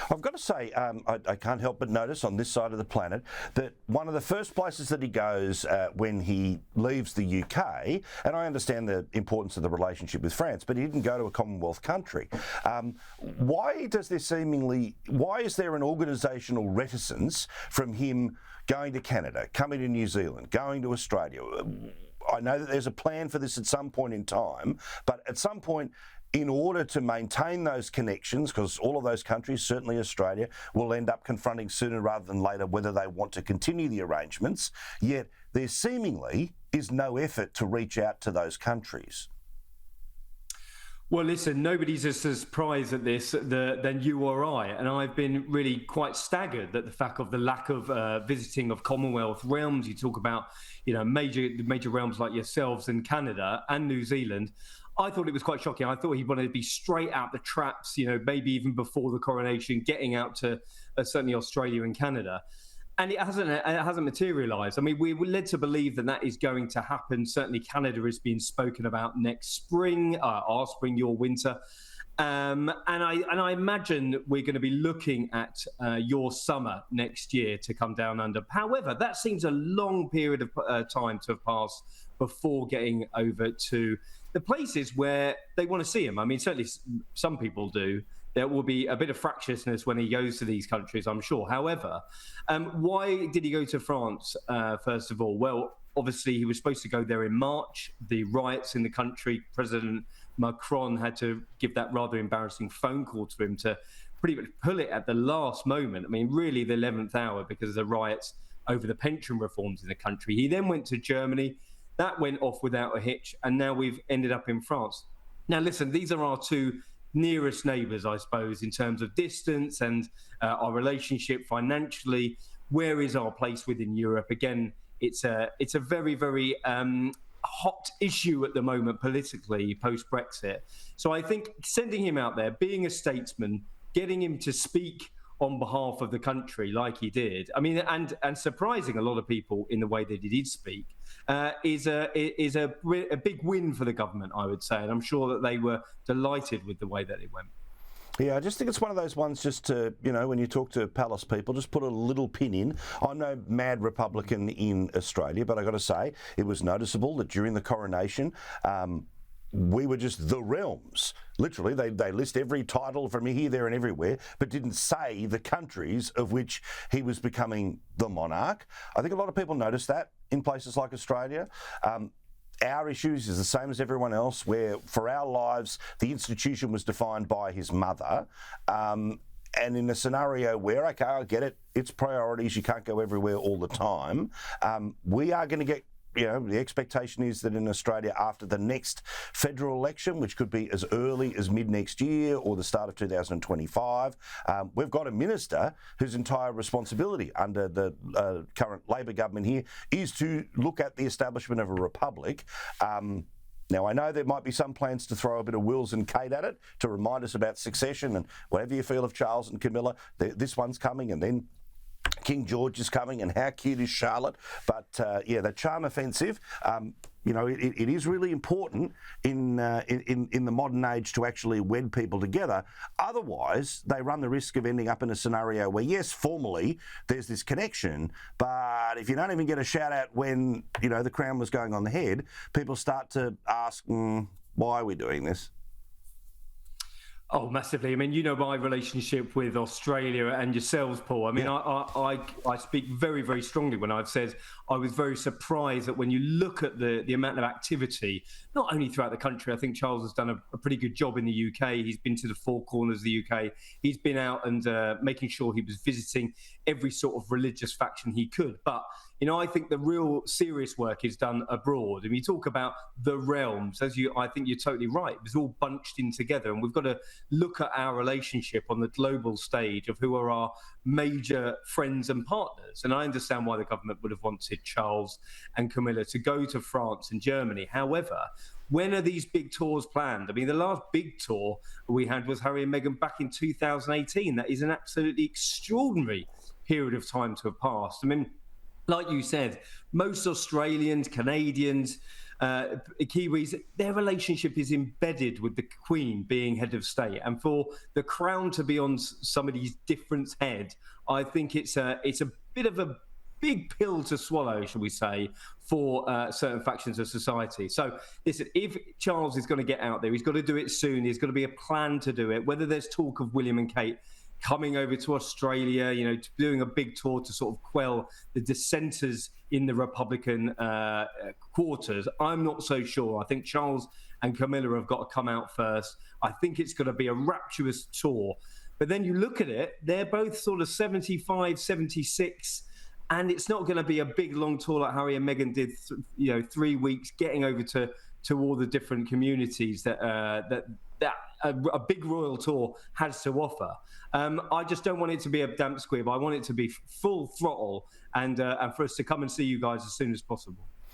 I've got to say, I can't help but notice on this side of the planet that one of the first places that he goes when he leaves the UK, and I understand the importance of the relationship with France, but he didn't go to a Commonwealth country. Why is there an organisational reticence from him going to Canada, coming to New Zealand, going to Australia? I know that there's a plan for this at some point in time, but at some point, in order to maintain those connections, because all of those countries, certainly Australia, will end up confronting sooner rather than later whether they want to continue the arrangements, yet there seemingly is no effort to reach out to those countries. Well, listen, nobody's as surprised at this than you or I, and I've been really quite staggered at the fact of the lack of visiting of Commonwealth realms. You talk about, major realms like yourselves in Canada and New Zealand. I thought it was quite shocking. I thought he wanted to be straight out the traps, maybe even before the coronation, getting out to certainly Australia and Canada. And it hasn't materialised. I mean, we were led to believe that is going to happen. Certainly Canada is being spoken about next spring, our spring, your winter. And I imagine we're going to be looking at your summer next year to come down under. However, that seems a long period of time to have passed before getting over to the places where they want to see him. I mean, certainly some people do. There will be a bit of fractiousness when he goes to these countries, I'm sure. However, why did he go to France, first of all? Well, obviously, he was supposed to go there in March. The riots in the country, President Macron had to give that rather embarrassing phone call to him to pretty much pull it at the last moment. I mean, really the 11th hour because of the riots over the pension reforms in the country. He then went to Germany. That went off without a hitch, and now we've ended up in France. Now, listen, these are our two nearest neighbours, I suppose, in terms of distance and our relationship financially. Where is our place within Europe? Again, it's a very, very hot issue at the moment politically post-Brexit. So I think sending him out there, being a statesman, getting him to speak on behalf of the country like he did, I mean, and surprising a lot of people in the way that he did speak, is a big win for the government, I would say. And I'm sure that they were delighted with the way that it went. Yeah, I just think it's one of those ones just to, when you talk to palace people, just put a little pin in. I'm no mad Republican in Australia, but I got to say, it was noticeable that during the coronation, we were just the realms. Literally, they list every title from here, there and everywhere, but didn't say the countries of which he was becoming the monarch. I think a lot of people noticed that in places like Australia. Our issues is the same as everyone else, where for our lives, the institution was defined by his mother. And in a scenario where, okay, I get it, it's priorities, you can't go everywhere all the time. We are going to get, the expectation is that in Australia after the next federal election, which could be as early as mid next year or the start of 2025, we've got a minister whose entire responsibility under the current Labor government here is to look at the establishment of a republic. Now, I know there might be some plans to throw a bit of Wills and Kate at it to remind us about succession and whatever you feel of Charles and Camilla, this one's coming and then King George is coming, and how cute is Charlotte? But the charm offensive, it is really important in the modern age to actually wed people together. Otherwise, they run the risk of ending up in a scenario where, yes, formally there's this connection, but if you don't even get a shout out when the crown was going on the head, people start to ask, why are we doing this? Oh, massively. I mean, my relationship with Australia and yourselves, Paul. I mean, yeah. I speak very, very strongly when I've said I was very surprised that when you look at the amount of activity, not only throughout the country, I think Charles has done a pretty good job in the UK. He's been to the four corners of the UK. He's been out and making sure he was visiting every sort of religious faction he could. But I think the real serious work is done abroad. And you talk about the realms, I think you're totally right. It was all bunched in together, and we've got to look at our relationship on the global stage of who are our major friends and partners. And I understand why the government would have wanted Charles and Camilla to go to France and Germany. However, when are these big tours planned? I mean, the last big tour we had was Harry and Meghan back in 2018. That is an absolutely extraordinary period of time to have passed. I mean, like you said, most Australians, Canadians, Kiwis, their relationship is embedded with the Queen being head of state, and for the crown to be on somebody's different head, I think it's a bit of a big pill to swallow, shall we say, for certain factions of society. So, listen, if Charles is going to get out there, he's got to do it soon. There's got to be a plan to do it. Whether there's talk of William and Kate coming over to Australia, doing a big tour to sort of quell the dissenters in the Republican quarters, I'm not so sure. I think Charles and Camilla have got to come out first. I think it's going to be a rapturous tour. But then you look at it, they're both sort of 75, 76, and it's not going to be a big, long tour like Harry and Meghan did, 3 weeks, getting over to all the different communities that a big royal tour has to offer. I just don't want it to be a damp squib. I want it to be full throttle and for us to come and see you guys as soon as possible.